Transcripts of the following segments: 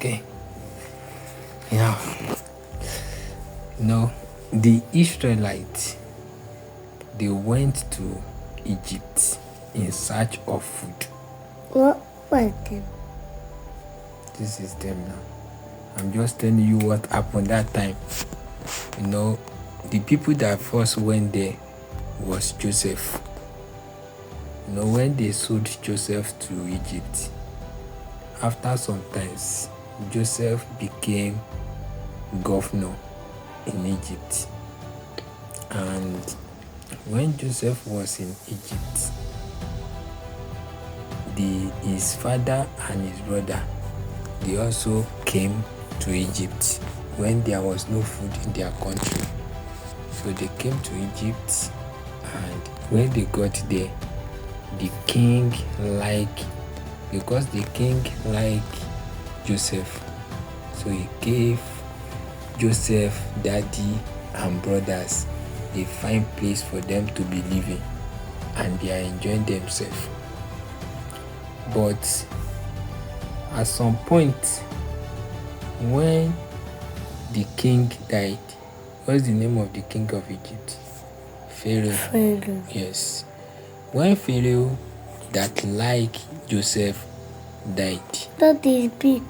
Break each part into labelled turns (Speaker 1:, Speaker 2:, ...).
Speaker 1: Okay. Yeah. No, the Israelites, they went to Egypt in search of food.
Speaker 2: What was them?
Speaker 1: This is them now. I'm just telling you what happened that time. The people that first went there was Joseph. When they sold Joseph to Egypt, after some times, Joseph became governor in Egypt. And when Joseph was in Egypt, his father and his brother, they also came to Egypt when there was no food in their country. So they came to Egypt, and when they got there, the king because the king liked Joseph, so he gave Joseph daddy and brothers a fine place for them to be living, and they are enjoying themselves. But at some point, when the king died, what's the name of the king of Egypt? Pharaoh. Yes. When Pharaoh that liked Joseph died.
Speaker 2: That is big.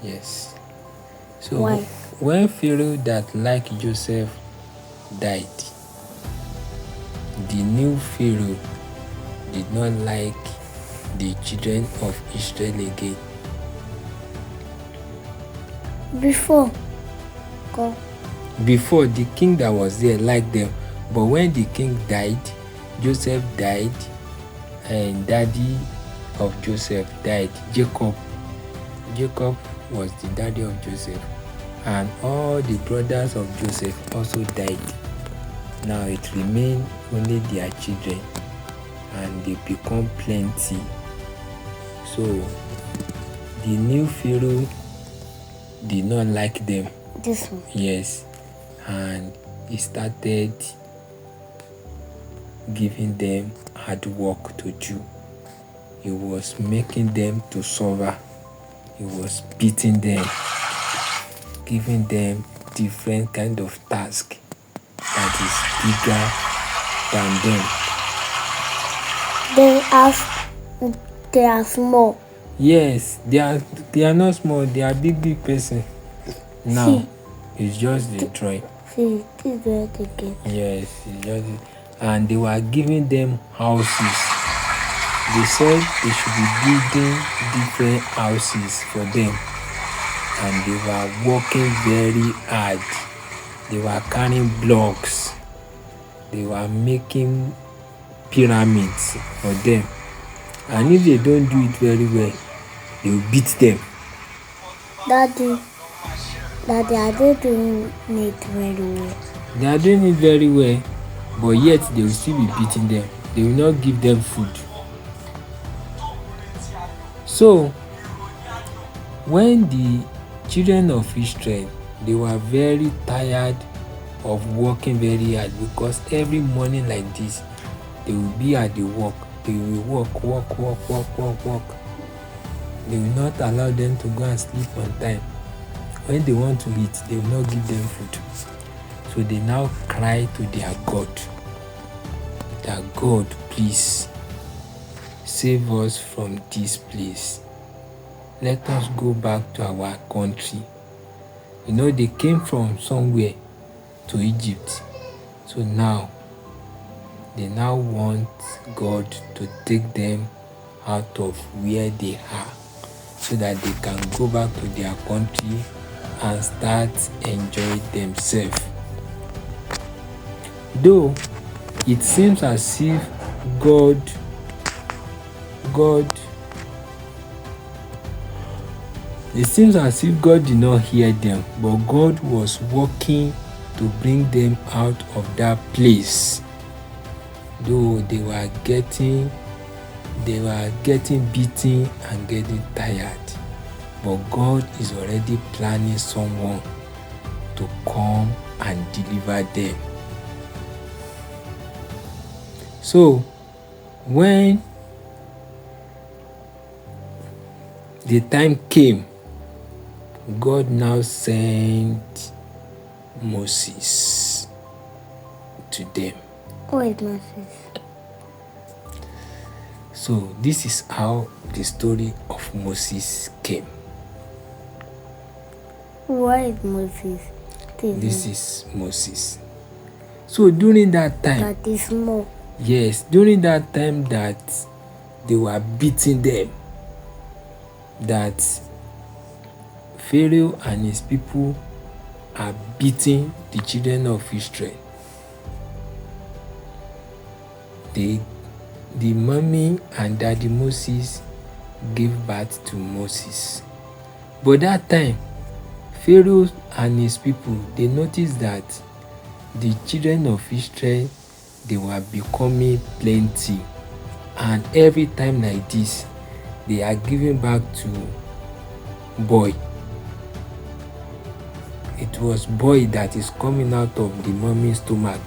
Speaker 1: Yes. So
Speaker 2: why?
Speaker 1: When Pharaoh that liked Joseph died, the new Pharaoh did not like the children of Israel again.
Speaker 2: Before,
Speaker 1: the king that was there liked them, but when the king died, Joseph died, and daddy of Joseph died. Jacob was the daddy of Joseph, and all the brothers of Joseph also died. Now it remained only their children, and they become plenty. So the new Pharaoh did not like them.
Speaker 2: This one.
Speaker 1: Yes, and he started giving them hard work to do. He was making them to suffer. He was beating them, giving them different kind of task that is
Speaker 2: bigger than them. They are small.
Speaker 1: Yes, they are not small. They are big person. Now, it's just the try.
Speaker 2: See, this is where they get.
Speaker 1: Yes, it's just and they were giving them houses. They said they should be building different houses for them, and they were working very hard. They were carrying blocks. They were making pyramids for them, and if they don't do it very well, they will beat them.
Speaker 2: Daddy, are they doing it very well?
Speaker 1: They are doing it very well, but yet they will still be beating them. They will not give them food. So, when the children of Israel, they were very tired of working very hard, because every morning like this, they will be at the work. They will work. They will not allow them to go and sleep on time. When they want to eat, they will not give them food. So they now cry to their God, that God, please save us from this place. Let us go back to our country. They came from somewhere to Egypt. So now, they now want God to take them out of where they are, so that they can go back to their country and start enjoying themselves. Though it seems as if God did not hear them, but God was working to bring them out of that place. Though they were getting beaten and getting tired, but God is already planning someone to come and deliver them. So when the time came God now sent Moses to them.
Speaker 2: Who is Moses?
Speaker 1: So this is how the story of Moses came.
Speaker 2: Why is Moses?
Speaker 1: This is Moses. So during that time,
Speaker 2: That is small.
Speaker 1: yes, during that time that they were beating them, that Pharaoh and his people are beating the children of Israel. The mommy and daddy Moses gave birth to Moses. But that time, Pharaoh and his people, they noticed that the children of Israel, they were becoming plenty. And every time like this, they are giving back to boy. It was boy that is coming out of the mommy's stomach.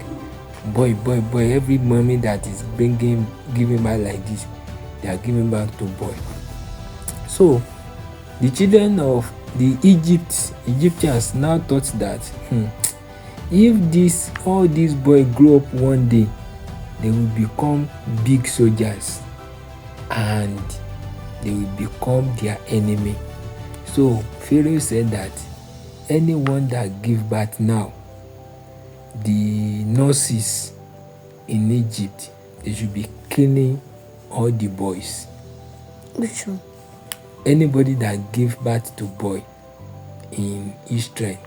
Speaker 1: Boy. Every mommy that is giving back like this, they are giving back to boy. So the children of the Egyptians now thought that if all these boys grow up one day, they will become big soldiers and they will become their enemy. So Pharaoh said that anyone that give birth now, the nurses in Egypt, they should be killing all the boys.
Speaker 2: Which one?
Speaker 1: Anybody that give birth to boy in Israel,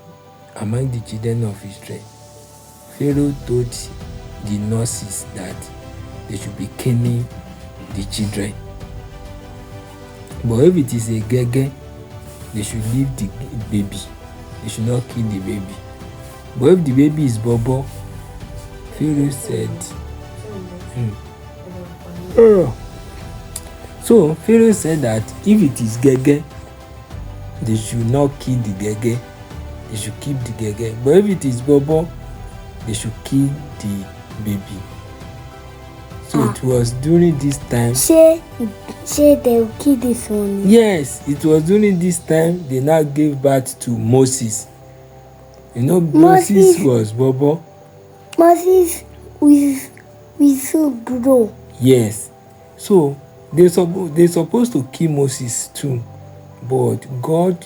Speaker 1: among the children of Israel, Pharaoh told the nurses that they should be killing the children. But if it is a gege, they should leave the baby. They should not kill the baby. But if the baby is bobo, Pharaoh said, So Pharaoh said that if it is gege, they should not kill the gege. They should keep the gege. But if it is bobo, they should kill the baby. So it was during this time.
Speaker 2: Say they will kill this one.
Speaker 1: Yes, it was during this time they now gave birth to Moses. You know, Moses was bobo.
Speaker 2: Moses will so grow.
Speaker 1: Yes. So they supposed to kill Moses too. But God,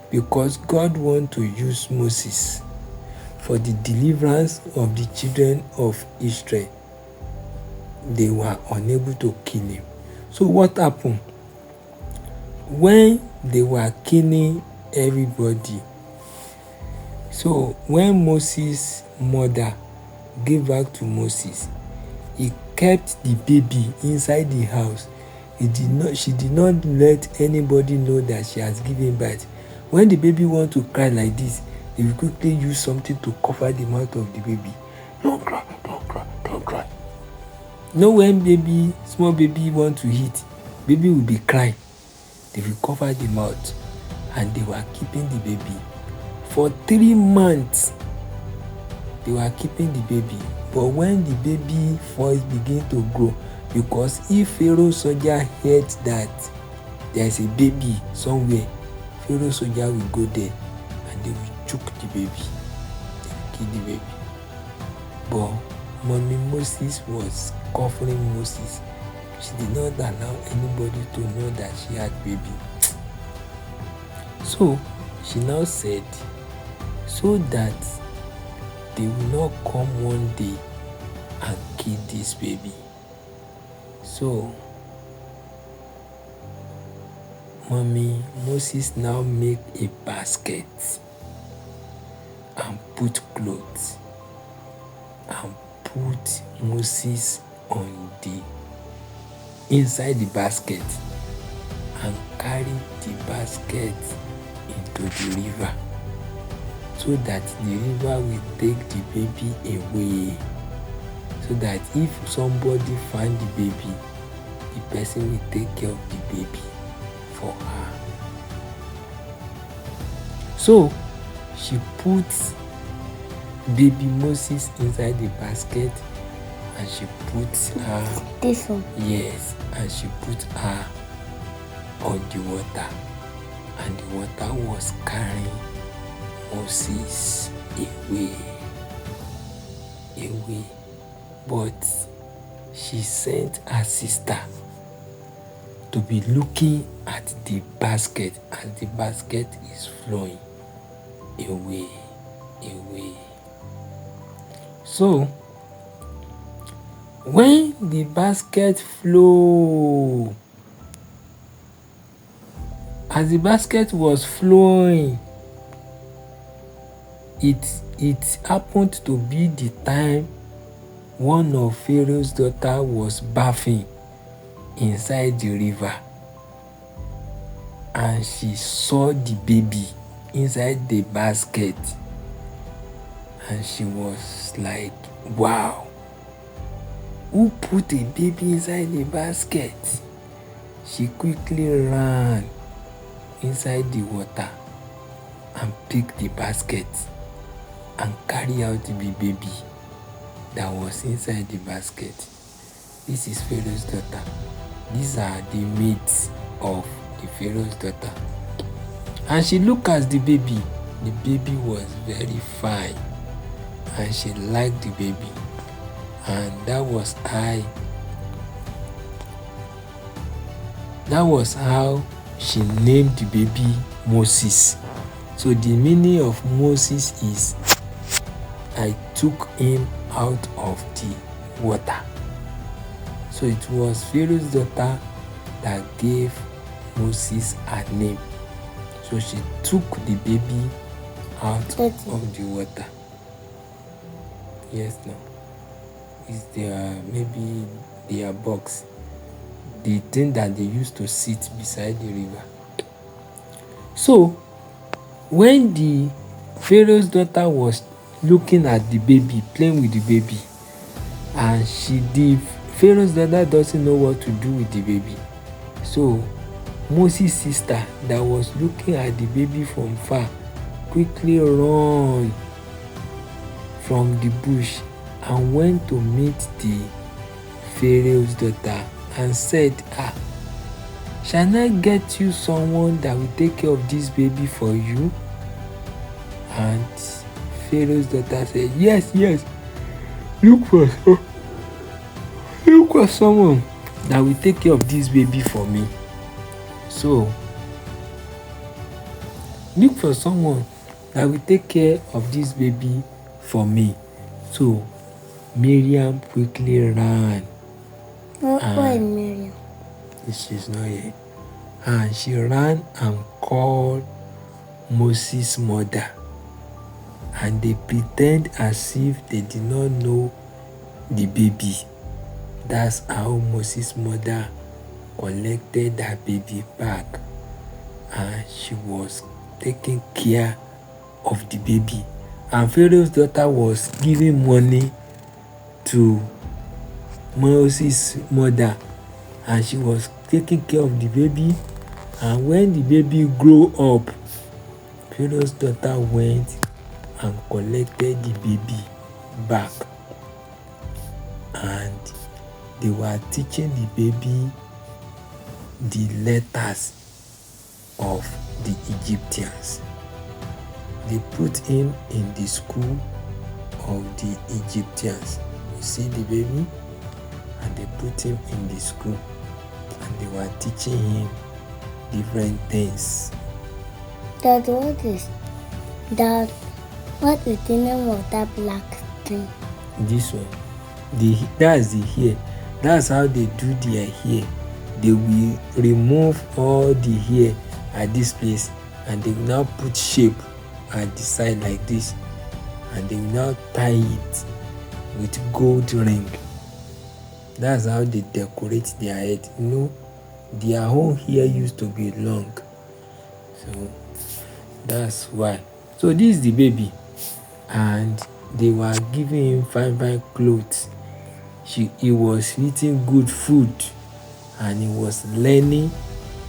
Speaker 1: because God want to use Moses for the deliverance of the children of Israel, they were unable to kill him. So what happened? When they were killing everybody, so when Moses' mother gave back to Moses, he kept the baby inside the house. She did not let anybody know that she has given birth. When the baby want to cry like this, they will quickly use something to cover the mouth of the baby. Don't cry, don't cry, don't cry. No, when small baby want to eat, baby will be crying. They will cover the mouth, and they were keeping the baby for 3 months. They were keeping the baby. But when the baby voice began to grow, because if Pharaoh soldier heard that there is a baby somewhere, Pharaoh soldier will go there and they will choke the baby. They will kill the baby. But mommy Moses was covering Moses. She did not allow anybody to know that she had baby. So she now said, so that they will not come one day and kill this baby. So mommy Moses now make a basket and put clothes and put Moses on the inside the basket and carry the basket into the river, so that the river will take the baby away, so that if somebody find the baby, the person will take care of the baby for her. So she puts baby Moses inside the basket, and she puts her
Speaker 2: This one.
Speaker 1: yes, and she put her on the water, and the water was carrying Moses away. But she sent her sister to be looking at the basket, and the basket is flowing away. So when the basket flow, as the basket was flowing, it happened to be the time one of Pharaoh's daughter was bathing inside the river, and she saw the baby inside the basket, and she was like, wow, who put a baby inside the basket? She quickly ran inside the water and picked the basket and carried out the baby that was inside the basket. This is Pharaoh's daughter. These are the mates of the Pharaoh's daughter. And she looked at the baby. The baby was very fine, and she liked the baby. And that was how she named the baby Moses. So the meaning of Moses is, I took him out of the water. So it was Pharaoh's daughter that gave Moses a name. So she took the baby out of the water. Yes, no. Is there maybe their box, the thing that they used to sit beside the river. So when the Pharaoh's daughter was looking at the baby, playing with the baby, and the Pharaoh's daughter doesn't know what to do with the baby. So Moses' sister that was looking at the baby from far quickly ran from the bush and went to meet the Pharaoh's daughter and said, shall I get you someone that will take care of this baby for you? And Pharaoh's daughter said, yes, look for someone that will take care of this baby for me. So look for someone that will take care of this baby for me. So Miriam quickly ran.
Speaker 2: Why Miriam?
Speaker 1: She's not here. And she ran and called Moses' mother. And they pretend as if they did not know the baby. That's how Moses' mother collected that baby back. And she was taking care of the baby. And Pharaoh's daughter was giving money to Moses' mother, and she was taking care of the baby. And when the baby grew up, Pharaoh's daughter went and collected the baby back, and they were teaching the baby the letters of the Egyptians. They put him in the school of the Egyptians. You see the baby? And they put him in the school, and they were teaching him different things.
Speaker 2: Dad, what is the name of that black thing?
Speaker 1: This one. That's the hair. That's how they do their hair. They will remove all the hair at this place, and they will now put shape at the side like this, and they will now tie it with gold ring. That's how they decorate their head. You know, their whole hair used to be long. So that's why. So this is the baby, and they were giving him fine clothes. He was eating good food, and he was learning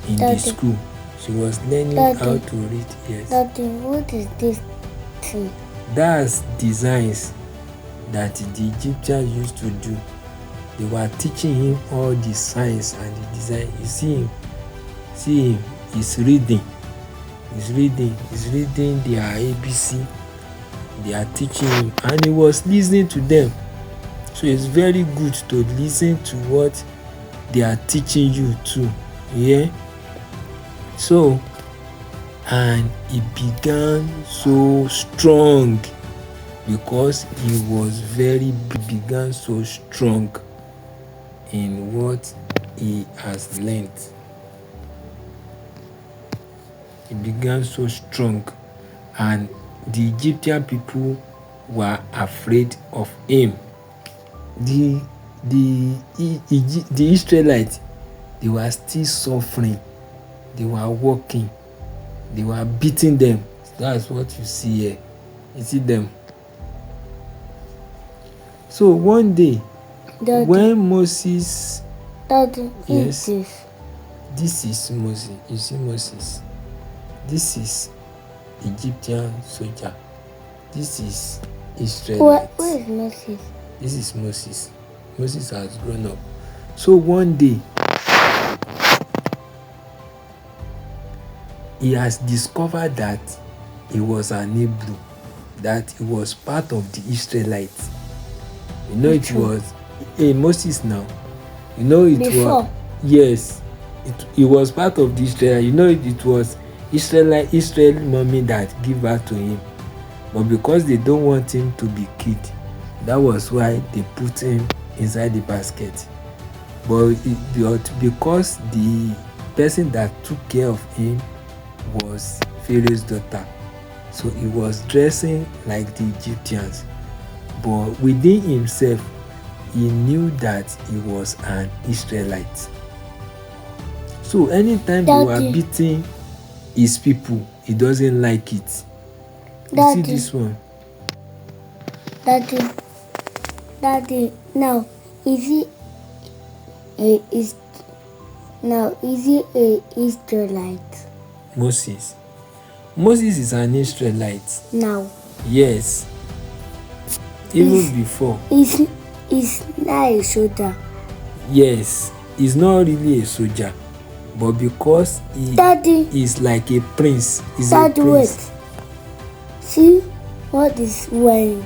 Speaker 1: in the school. She was learning how to read. Yes.
Speaker 2: Daddy, what is this thing?
Speaker 1: That's designs that the Egyptians used to do. They were teaching him all the science and the design. You see him, he's reading. He's reading their ABC. They are teaching him, and he was listening to them. So it's very good to listen to what they are teaching you too. Yeah. So, and he began so strong because he began so strong in what he has learned. He began so strong, and the Egyptian people were afraid of him. The Israelites, they were still suffering. They were working. They were beating them. That's what you see here. You see them. So one day,
Speaker 2: Daddy,
Speaker 1: when Moses,
Speaker 2: Daddy,
Speaker 1: yes,
Speaker 2: this
Speaker 1: is Moses. You see Moses. This is Egyptian soldier. This is Israelite.
Speaker 2: Where is Moses?
Speaker 1: This is Moses. Moses has grown up. So one day, he has discovered that he was an Hebrew, that he was part of the Israelites. You know, it was Moses now. You know, it
Speaker 2: Before.
Speaker 1: was, yes, it was part of the Israel. You know, it was Israel mommy that gave birth to him. But because they don't want him to be killed, that was why they put him inside the basket. But because the person that took care of him was Pharaoh's daughter, so he was dressing like the Egyptians. But within himself, he knew that he was an Israelite. So anytime they were beating his people, he doesn't like it. You see this one?
Speaker 2: Daddy, now is he a Israelite?
Speaker 1: Moses is an Israelite.
Speaker 2: Now.
Speaker 1: Yes. Even before.
Speaker 2: Is not a soldier.
Speaker 1: Yes. He's not really a soldier. But because he is like a prince. He's a prince.
Speaker 2: Wait. See what he's wearing?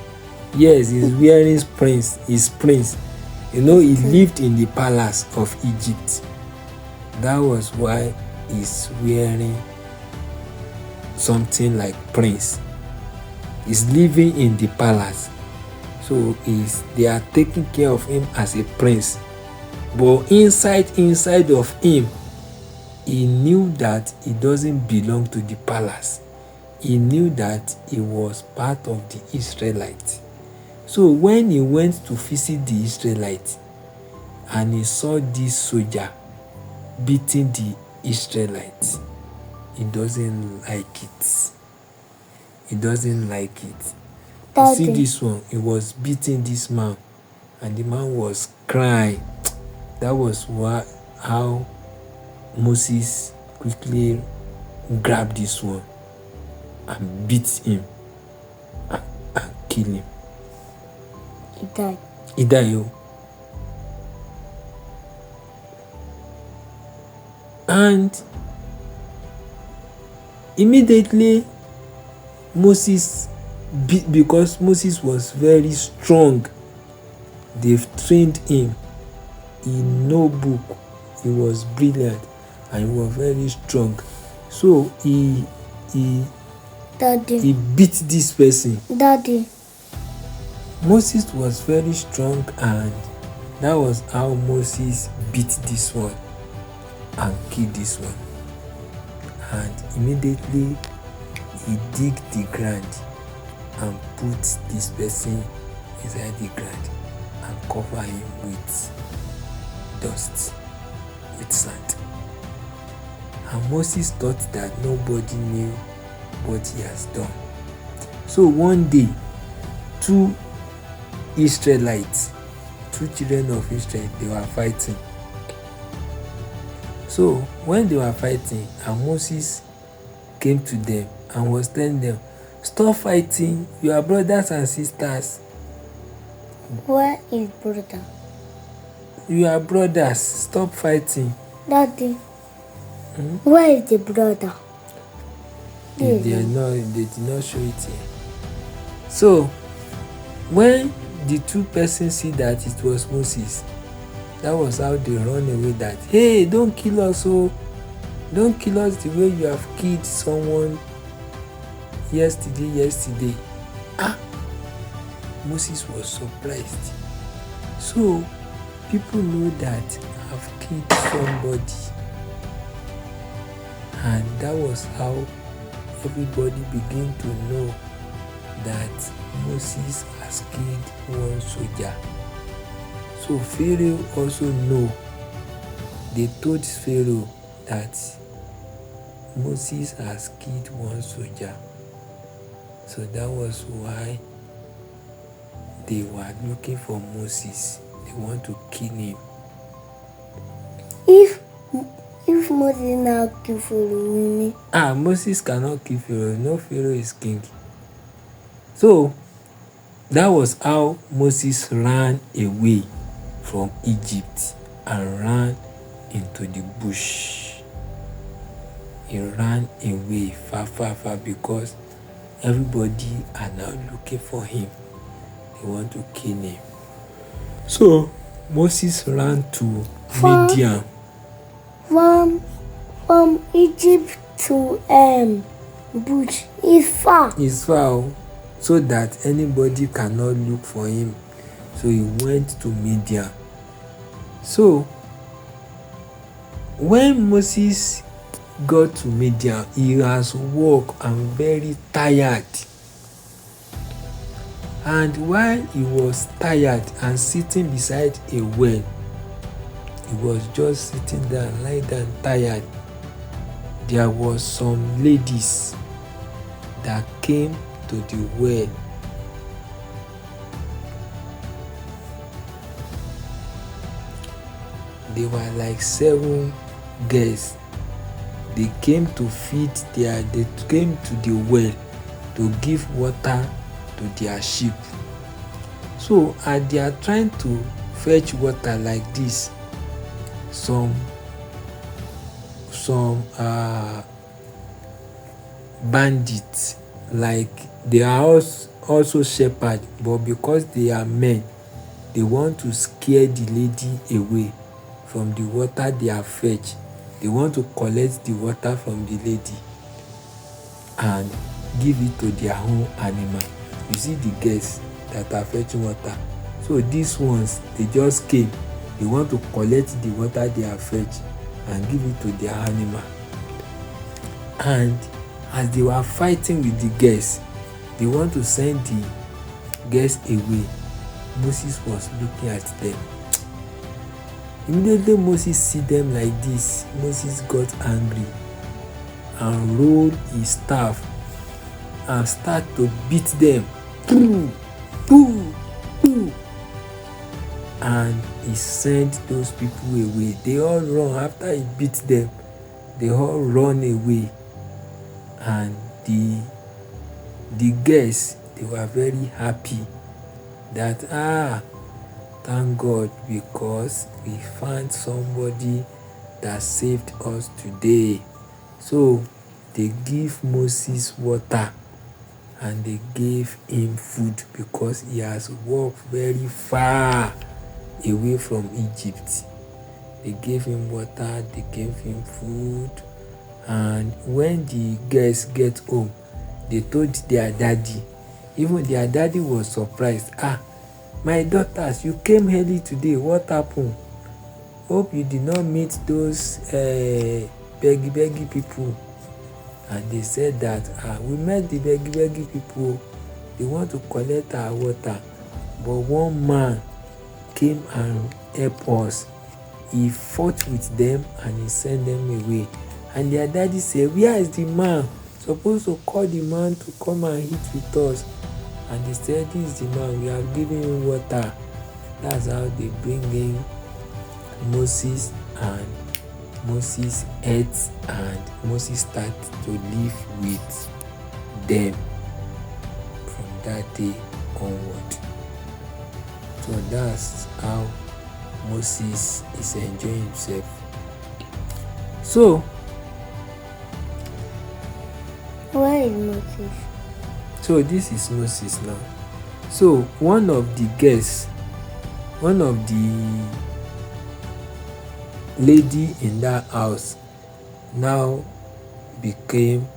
Speaker 1: Yes, he's wearing his prince. You know, he lived in the palace of Egypt. That was why he's wearing something like prince. He's living in the palace. So they are taking care of him as a prince. But inside of him, he knew that he doesn't belong to the palace. He knew that he was part of the Israelites. So when he went to visit the Israelites and he saw this soldier beating the Israelites, he doesn't like it. He doesn't like it. You see this one? He was beating this man and the man was crying. That was how Moses quickly grabbed this one and beat him and kill him. He died. And immediately Moses, because Moses was very strong, they've trained him. He know book. He was brilliant and he was very strong. So he beat this person.
Speaker 2: Daddy.
Speaker 1: Moses was very strong, and that was how Moses beat this one and killed this one. And immediately he dig the ground and put this person inside the ground and cover him with dust, with sand. And Moses thought that nobody knew what he has done. So one day, two Israelites, two children of Israel, they were fighting. So when they were fighting, and Moses came to them and was telling them, stop fighting, you are brothers and sisters.
Speaker 2: Where is brother?
Speaker 1: You are brothers, stop fighting.
Speaker 2: Daddy, where is the brother?
Speaker 1: They did not show it here. So when the two persons see that it was Moses, that was how they run away, that, hey, don't kill us, oh, don't kill us the way you have killed someone yesterday. Moses was surprised. So people know that I've killed somebody, and that was how everybody began to know that Moses has killed one soldier. So Pharaoh also know. They told Pharaoh that Moses has killed one soldier. So that was why they were looking for Moses. They want to kill him.
Speaker 2: If Moses now kill Pharaoh,
Speaker 1: Moses cannot kill Pharaoh. No, Pharaoh is king. So that was how Moses ran away from Egypt and ran into the bush. He ran away far because everybody are now looking for him. They want to kill him. So Moses ran to Midian.
Speaker 2: From Egypt to bush is far.
Speaker 1: It's far, so that anybody cannot look for him. So he went to Midian. So when Moses got to Midian, he has walked and very tired. And while he was tired and sitting beside a well, he was just sitting down, lying down, tired. There was some ladies that came to the well. They were like 7 girls. They came to they came to the well to give water to their sheep. So as they are trying to fetch water like this, some bandits, like they are also shepherds, but because they are men, they want to scare the lady away from the water they have fetched. They want to collect the water from the lady and give it to their own animal. You see the girls that are fetching water. So these ones, they just came. They want to collect the water they have fetched and give it to their animal. And as they were fighting with the girls, they want to send the girls away. Moses was looking at them. Immediately Moses see them like this, Moses got angry and rolled his staff and start to beat them. And he sent those people away. They all run. After he beat them, they all run away. And the girls, they were very happy that thank God, because we found somebody that saved us today. So they give Moses water and they gave him food because he has walked very far away from Egypt. They gave him water, they gave him food. And when the girls get home, they told their daddy. Even their daddy was surprised. My daughters, you came early today. What happened? Hope you did not meet those beggy people. And they said that we met the beggy people. They want to collect our water. But one man came and helped us. He fought with them and he sent them away. And their daddy said, where is the man? Supposed to call the man to come and eat with us. And they said, this is the man, we are giving him water. That's how they bring in Moses, and Moses ate, and Moses started to live with them from that day onward. So that's how Moses is enjoying himself. So
Speaker 2: Where is Moses?
Speaker 1: So this is Moses now. So one of the guests, one of the lady in that house now became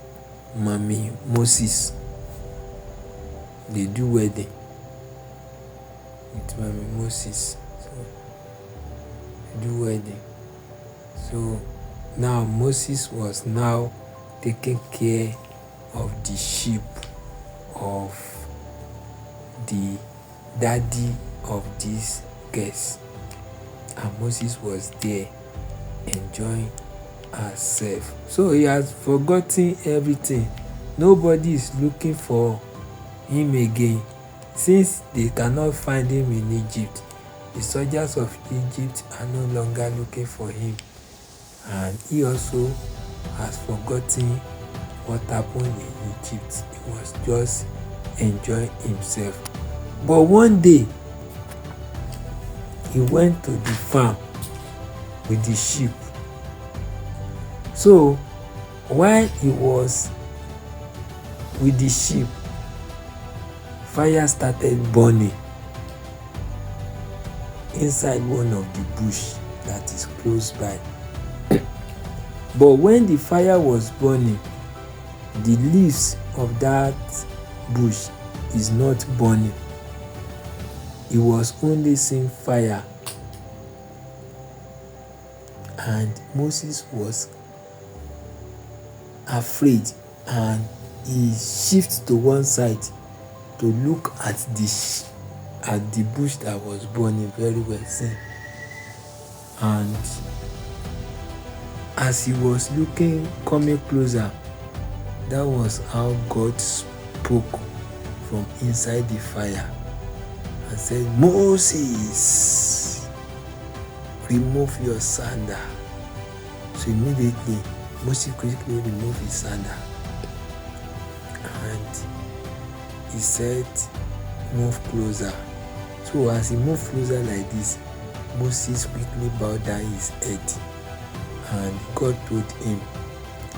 Speaker 1: Mommy Moses. They do wedding with Mommy Moses. So they do wedding. So now Moses was now taking care of the sheep of the daddy of these guests, and Moses was there enjoying herself. So he has forgotten everything. Nobody is looking for him again. Since they cannot find him in Egypt, the soldiers of Egypt are no longer looking for him, and he also has forgotten what happened in Egypt. He was just enjoying himself. But one day he went to the farm with the sheep. So while he was with the sheep, fire started burning inside one of the bush that is close by. But when the fire was burning, the leaves of that bush is not burning. He was only seeing fire. And Moses was afraid, and he shifted to one side to look at the bush that was burning very well seen. And as he was looking, coming closer, that was how God spoke from inside the fire and said, Moses, remove your sandal. So immediately Moses quickly removed his sandal, and he said, move closer. So as he moved closer like this, Moses quickly bowed down his head, and God told him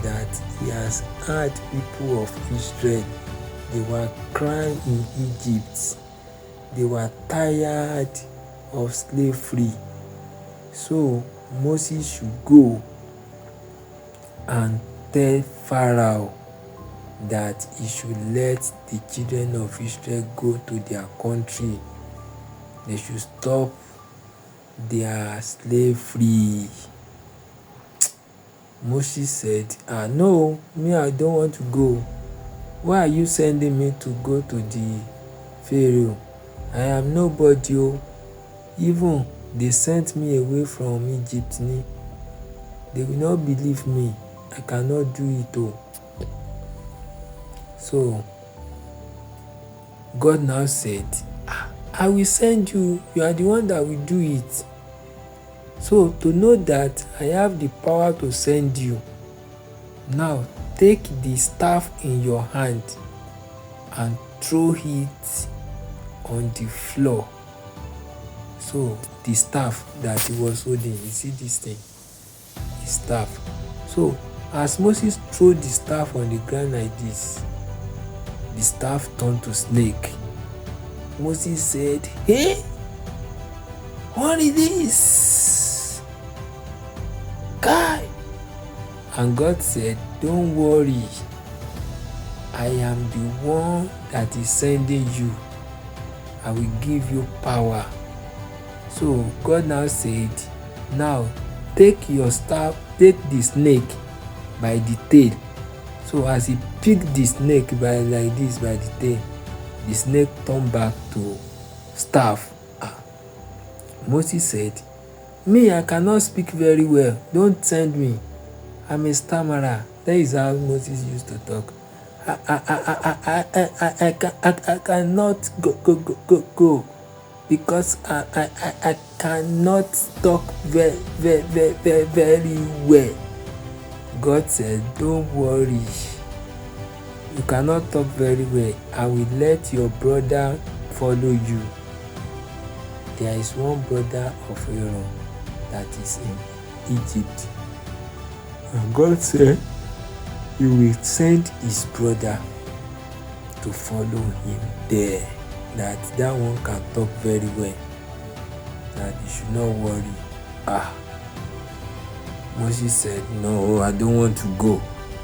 Speaker 1: that he has heard people of Israel. They were crying in Egypt. They were tired of slavery. So Moses should go and tell Pharaoh that he should let the children of Israel go to their country. They should stop their slavery. Moses said, no, me, I don't want to go. Why are you sending me to go to the Pharaoh? I am nobody. Even they sent me away from Egypt. They will not believe me. I cannot do it. So God now said, I will send you. You are the one that will do it. So to know that I have the power to send you, now take the staff in your hand and throw it on the floor. So the staff that he was holding, you see this thing, his staff. So as Moses threw the staff on the ground like this, the staff turned to snake. Moses said, hey, what is this? Guy. And God said, don't worry, I am the one that is sending you. I will give you power. So God now said, now take your staff, take the snake by the tail. So as he picked the snake by like this by the tail, the snake turned back to staff. Moses said, me, I cannot speak very well. Don't send me. I'm a stammerer. That is how Moses used to talk. I cannot go because I cannot talk very well. God said, don't worry. You cannot talk very well. I will let your brother follow you. There is one brother of Pharaoh that is in Egypt. And God said, he will send his brother to follow him there. That one can talk very well. That you should not worry. Moses said, no, I don't want to go.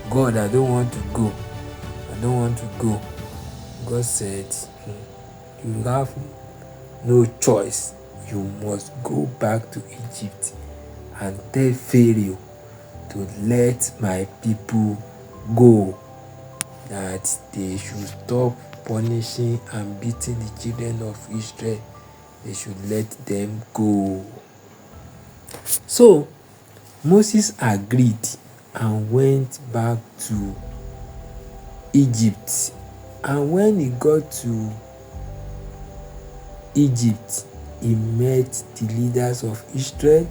Speaker 1: God, I don't want to go. I don't want to go. God said, you have no choice. You must go back to Egypt and tell Pharaoh to let my people go. That they should stop punishing and beating the children of Israel. They should let them go. So Moses agreed and went back to Egypt. And when he got to Egypt, he met the leaders of Israel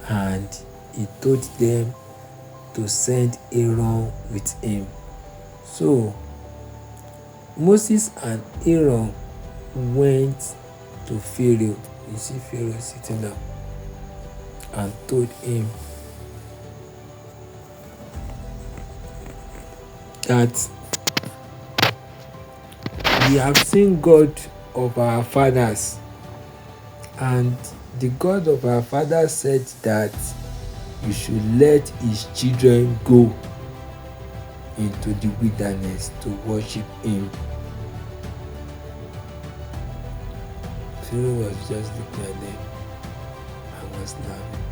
Speaker 1: and he told them to send Aaron with him. So Moses and Aaron went to Pharaoh. You see Pharaoh sitting down, and told him that we have seen God of our fathers, and the God of our fathers said that you should let his children go into the wilderness to worship him. Pharaoh was just looking at them and was laughing.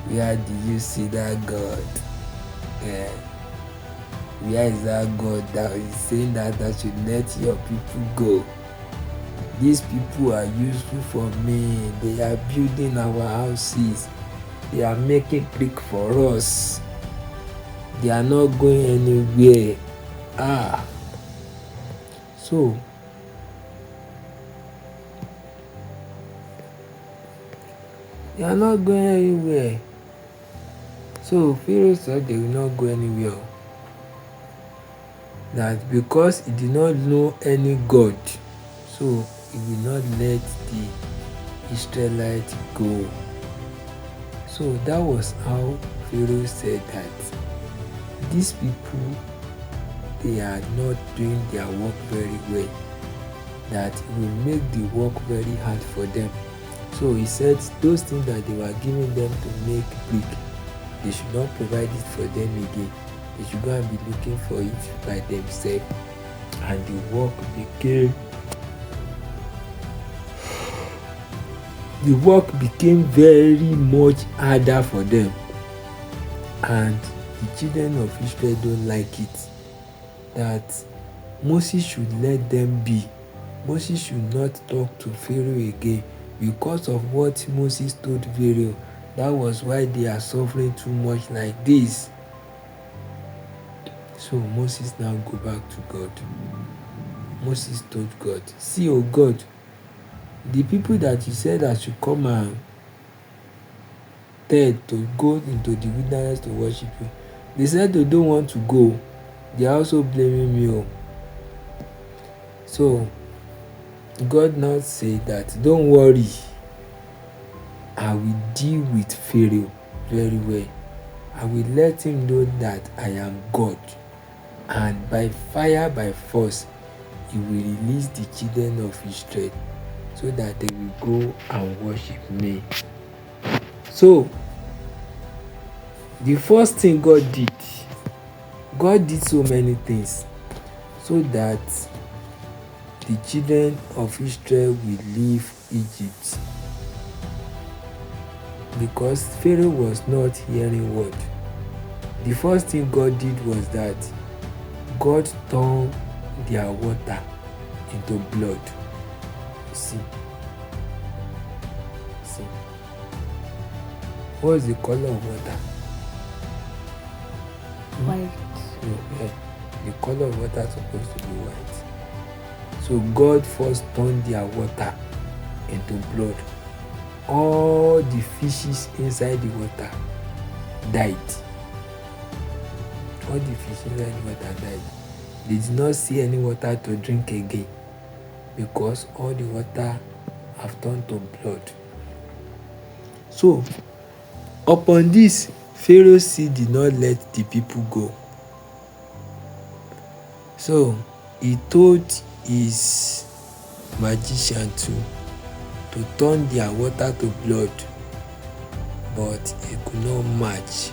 Speaker 1: Where did you see that God? Where is that God that is saying that should let your people go? These people are useful for me. They are building our houses. They are making brick for us. They are not going anywhere. So they are not going anywhere. So Pharaoh said they will not go anywhere. That because he did not know any God, so he will not let the Israelites go. So that was how Pharaoh said that these people, they are not doing their work very well. That it will make the work very hard for them. So he said those things that they were giving them to make brick, they should not provide it for them again. They should go and be looking for it by themselves. And the work became very much harder for them. And the children of Israel don't like it. That Moses should let them be. Moses should not talk to Pharaoh again. Because of what Moses told Pharaoh, that was why they are suffering too much like this. So Moses now go back to God. Moses told God, see, oh God, the people that you said I should come and tell to go into the wilderness to worship you, they said they don't want to go. They are also blaming me. So God now said that don't worry, I will deal with Pharaoh very well. I will let him know that I am God, and by fire, by force, he will release the children of Israel so that they will go and worship me. So the first thing God did so many things so that the children of Israel will leave Egypt, because Pharaoh was not hearing word. The first thing God did was that God turned their water into blood. See. What is the color of water?
Speaker 2: White.
Speaker 1: The color of water is supposed to be white. So God first turned their water into blood. All the fishes inside the water died. All the fishes inside the water died. They did not see any water to drink again, because all the water have turned to blood. So upon this, Pharaoh still did not let the people go. So he told his magician to turn their water to blood, but he could not match.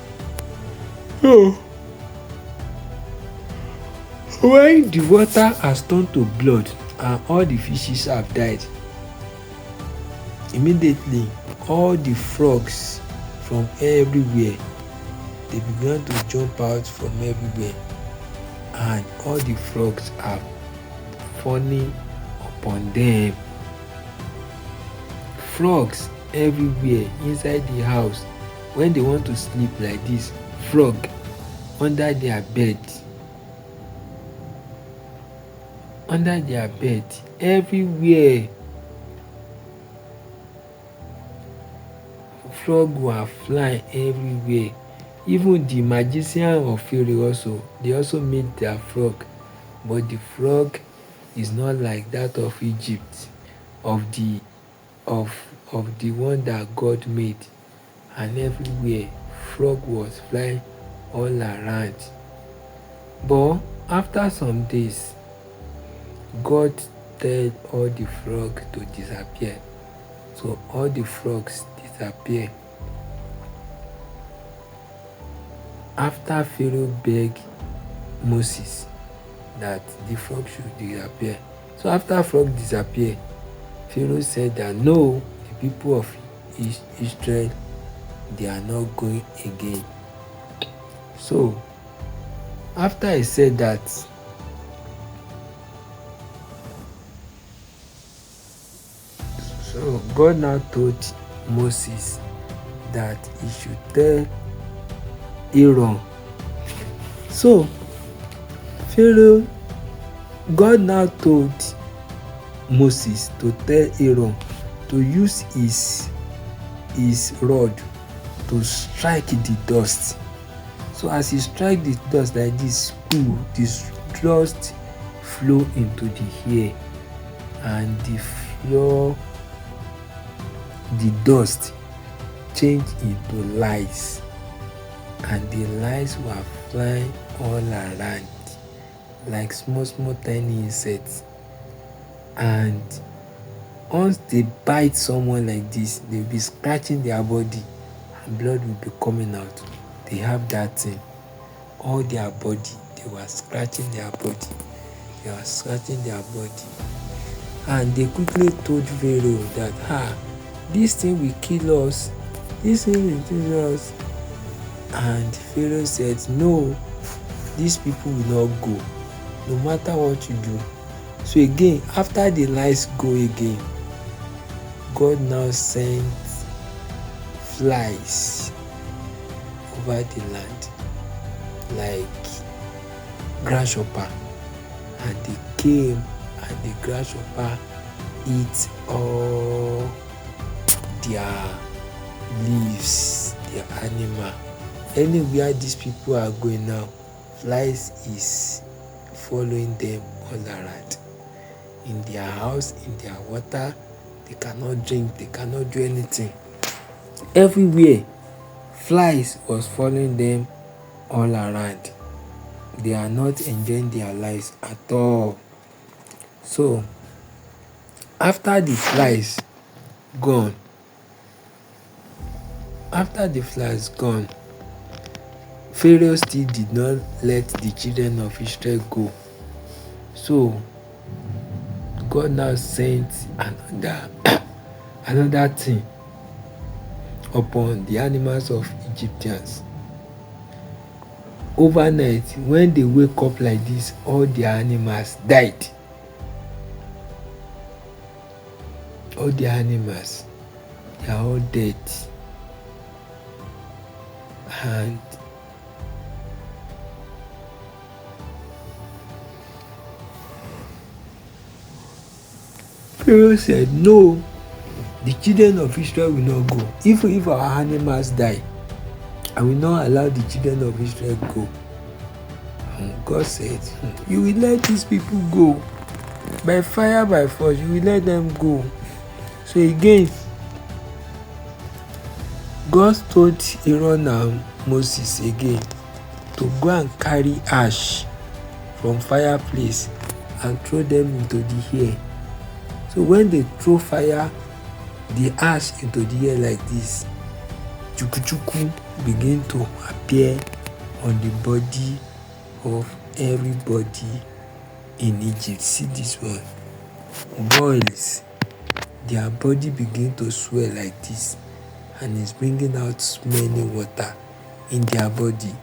Speaker 1: So when the water has turned to blood and all the fishes have died, immediately all the frogs from everywhere, they began to jump out from everywhere, and all the frogs are falling upon them. Frogs everywhere inside the house. When they want to sleep like this, frog under their bed everywhere. Frog were flying everywhere. Even the magician of Pharaoh also, they also made their frog, but the frog is not like that of Egypt, of the one that God made. And everywhere frog was flying all around. But after some days, God tell all the frog to disappear. So all the frogs disappear. After Pharaoh begged Moses that the frog should disappear. So after frog disappear, Pharaoh said that no, the people of Israel, they are not going again. So after he said that, so God now told Moses that he should tell Aaron. So Pharaoh, God now told Moses to tell Aaron to use his rod to strike the dust. So as he strike the dust like this, this dust flow into the air, and the dust change into lice, and the lice were flying all around like small tiny insects. And once they bite someone like this, they'll be scratching their body and blood will be coming out. They have that thing. All their body, they were scratching their body. And they quickly told Pharaoh that, this thing will kill us. And Pharaoh said, no, these people will not go, no matter what you do. So again, after the lice go again, God now sent flies over the land like grasshopper, and they came, and the grasshopper eat all their leaves, their animal. Anywhere these people are going now, flies is following them all around. In their house, in their water, they cannot drink, they cannot do anything. Everywhere, flies was following them all around. They are not enjoying their lives at all. So after the flies gone, Pharaoh still did not let the children of Israel go. So God now sent another thing upon the animals of Egyptians. Overnight, when they wake up like this, all their animals died. All the animals, they are all dead. And Pharaoh said, no, the children of Israel will not go. If our animals die, I will not allow the children of Israel go. And God said, you will let these people go. By fire, by force, you will let them go. So again, God told Aaron now Moses again to go and carry ash from fireplace and throw them into the air. So when they throw the ash into the air like this, chuku begin to appear on the body of everybody in Egypt. See this one. Boils, their body begin to swell like this, and it's bringing out smelling water in their body.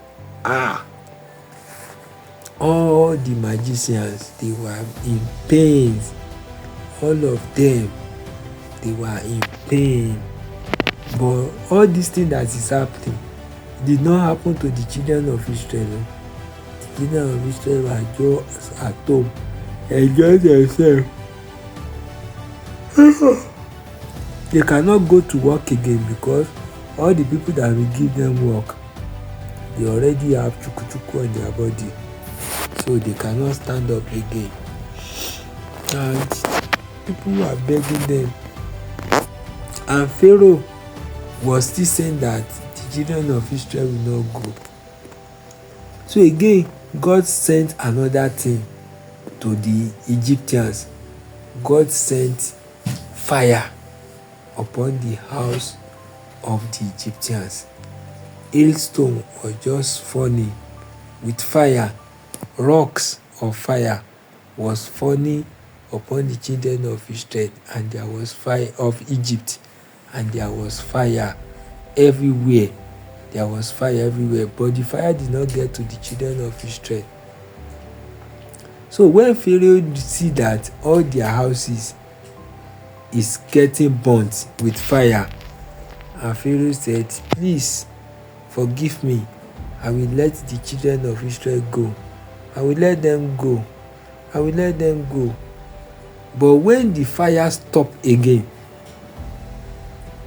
Speaker 1: All the magicians, they were in pain. All of them, they were in pain. But all these things that is happening did not happen to the children of Israel. The children of Israel were just at home, enjoy themselves. They cannot go to work again because all the people that will give them work, they already have chuku on their body, so they cannot stand up again. And people were begging them, and Pharaoh was still saying that the children of Israel will not go. So again, God sent another thing to the Egyptians. God sent fire upon the house of the Egyptians. Hailstone was just falling with fire. Rocks of fire was falling upon the children of Israel, and there was fire of Egypt, and there was fire everywhere. There was fire everywhere, but the fire did not get to the children of Israel. So when Pharaoh see that all their houses is getting burnt with fire, and Pharaoh said, please forgive me, I will let the children of Israel go. I will let them go. I will let them go. But when the fire stopped again,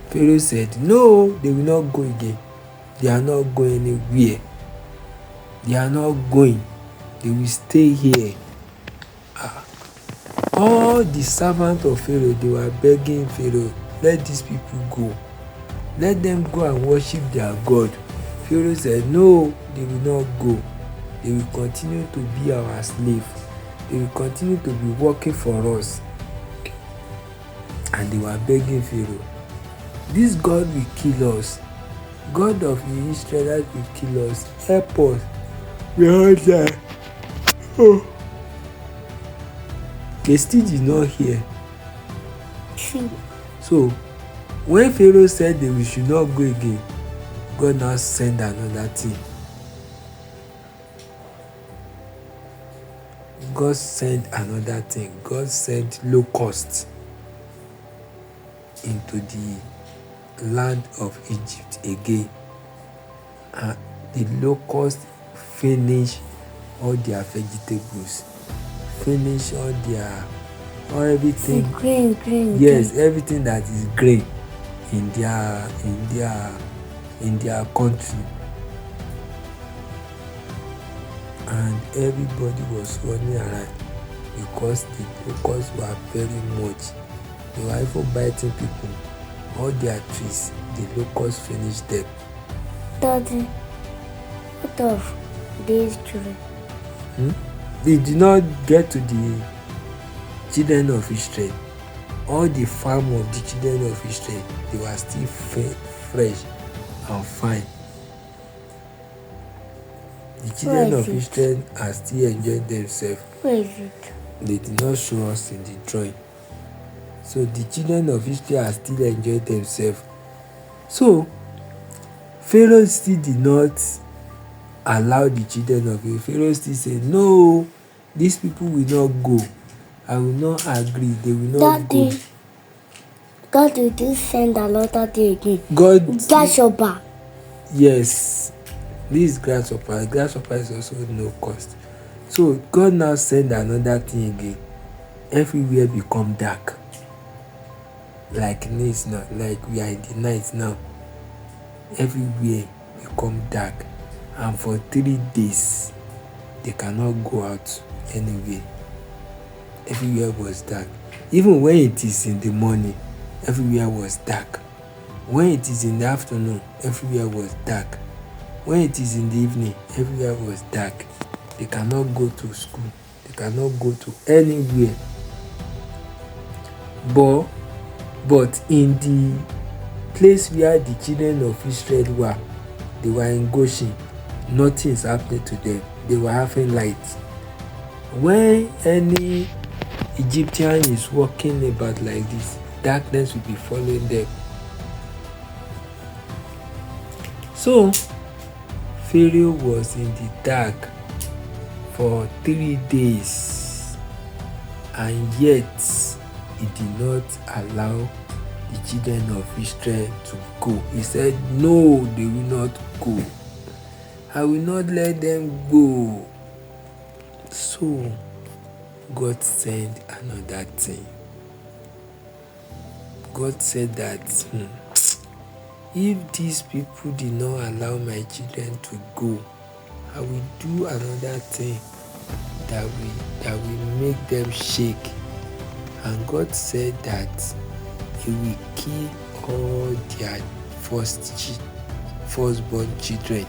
Speaker 1: Pharaoh said, no, they will not go again. They are not going anywhere. They are not going. They will stay here. All the servants of Pharaoh, they were begging Pharaoh, let these people go. Let them go and worship their God. Pharaoh said, no, they will not go. They will continue to be our slave. They will continue to be working for us. And they were begging Pharaoh, this God will kill us. God of the Israelites will kill us. Help us. We are there. Oh. They still did not hear. So when Pharaoh said that we should not go again, God now sent another thing. God sent another thing. God sent locusts into the land of Egypt again. And the locusts finished all their vegetables, finish all everything.
Speaker 2: Green.
Speaker 1: Yes, everything that is green in their country. And everybody was running around because the locusts were very much. They were even biting people. All their trees, the locusts finished them.
Speaker 2: Daddy, what of these children?
Speaker 1: They did not get to the children of Israel. All the farm of the children of Israel, they were still fresh and fine. The children of Israel are still enjoying themselves.
Speaker 2: Where is it?
Speaker 1: They did not show us in the drawing. So the children of Israel are still enjoying themselves. So Pharaoh still did not allow the children of Israel. Pharaoh still said, no, these people will not go. I will not agree. They will not go.
Speaker 2: God will just send another day again.
Speaker 1: God.
Speaker 2: Grasshopper.
Speaker 1: Yes. This is grasshopper. Grasshopper is also no cost. So God now send another thing again. Everywhere become dark. Like this now. Like we are in the night now. Everywhere become dark. And for 3 days, they cannot go out anywhere. Everywhere was dark. Even when it is in the morning, everywhere was dark. When it is in the afternoon, everywhere was dark. When it is in the evening, everywhere was dark. They cannot go to school. They cannot go to anywhere. But in the place where the children of Israel were, they were in Goshen. Nothing is happening to them. They were having light. When any Egyptian is walking about like this, darkness will be following them. So Pharaoh was in the dark for 3 days, and yet he did not allow the children of Israel to go. He said, no, they will not go. I will not let them go. So God sent another thing. God said that if these people did not allow my children to go, I will do another thing that will make them shake. And God said that he will kill all their firstborn children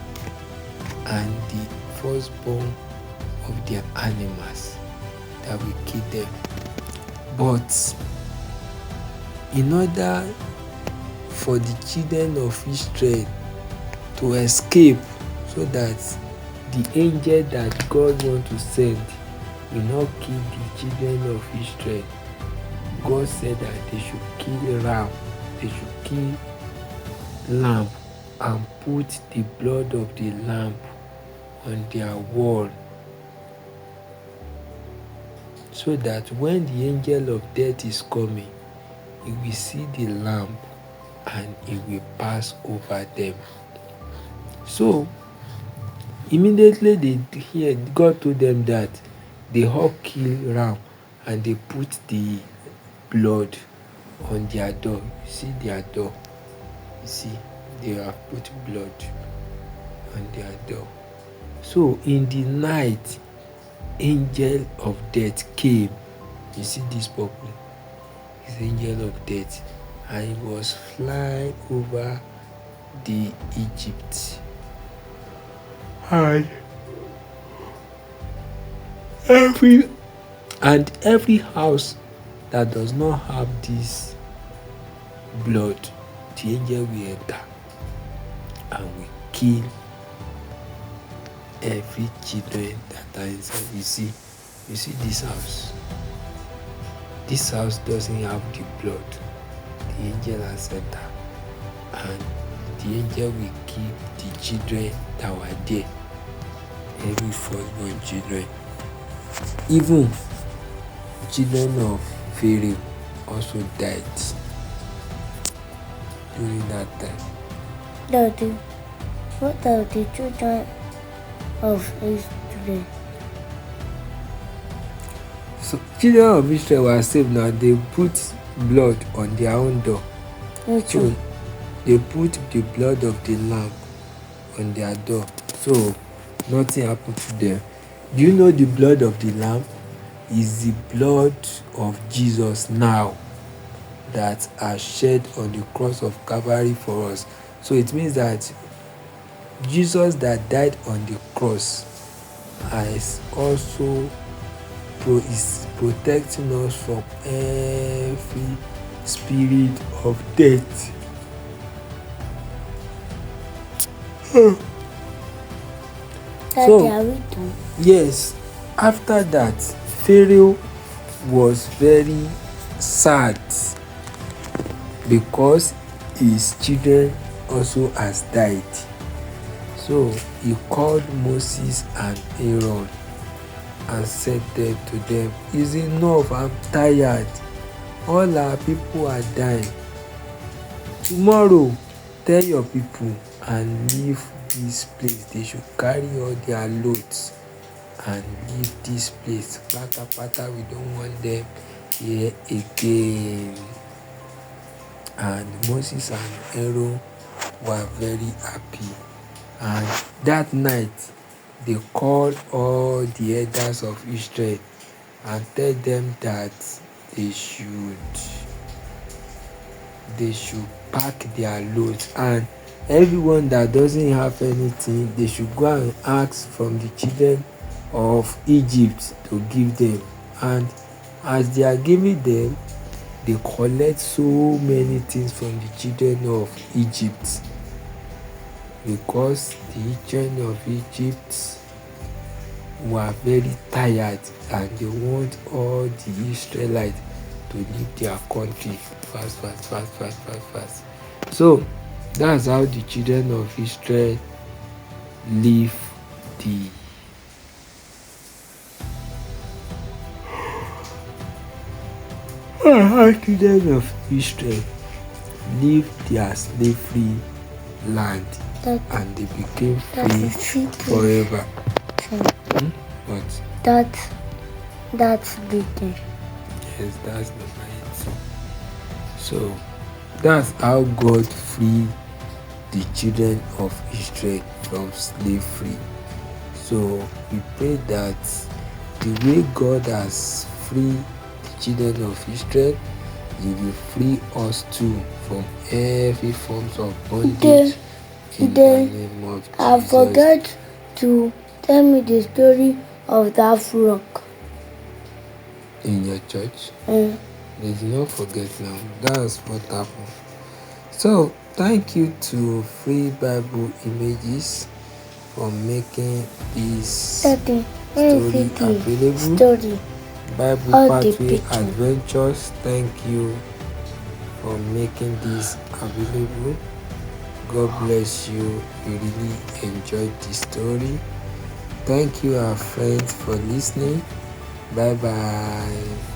Speaker 1: and the firstborn of their animals, that will kill them. But in order for the children of Israel to escape, so that the angel that God wants to send will not kill the children of Israel, God said that they should kill ram, they should kill lamb, and put the blood of the lamb on their wall, so that when the angel of death is coming, he will see the lamb and he will pass over them. So immediately they hear, God told them that they all kill ram and they put the blood on their door. You see their door. You see, they have put blood on their door. So in the night, angel of death came. You see this purple? It's angel of death. And he was flying over the Egypt. And every house that does not have this blood, the angel will enter and will kill every children that are inside. You see this house. This house doesn't have the blood. The angel has entered, and the angel will kill the children that were there. Every firstborn children. Even children of Pharaoh also died during that time.
Speaker 2: Daddy, what are the children of Israel?
Speaker 1: So children of Israel were saved now. They put blood on their own door. So they put the blood of the lamb on their door. So nothing happened to them. Do you know the blood of the lamb is the blood of Jesus now that are shed on the cross of Calvary for us? So it means that Jesus that died on the cross is also is protecting us from every spirit of death.
Speaker 2: Daddy, are we done?
Speaker 1: Yes, after that, Pharaoh was very sad because his children also has died. So he called Moses and Aaron and said them to them, "It's enough, I'm tired. All our people are dying. Tomorrow, tell your people and leave this place. They should carry all their loads and leave this place. Pata, we don't want them here again." And Moses and Aaron were very happy. And that night, they called all the elders of Israel and tell them that they should pack their loads. And Everyone that doesn't have anything, they should go and ask from the children of Egypt to give them. And as they are giving them, they collect so many things from the children of Egypt, because the children of Egypt were very tired and they want all the Israelites to leave their country fast. So that's how the children of Israel leave the children of Israel leave their slavery land, and they became free forever. What?
Speaker 2: That's beating.
Speaker 1: Yes, that's number 8. So that's how God freed the children of Israel from slavery. So we pray that the way God has freed the children of Israel, He will free us too from every forms of bondage. In the name of Jesus.
Speaker 2: I forgot to tell me the story of that rock.
Speaker 1: In your church? They did not forget now. That's what happened. So thank you to Free Bible Images for making this story available. Bible Pathway Adventures, thank you for making this available. God bless you. We really enjoyed the story. Thank you, our friends, for listening. Bye bye.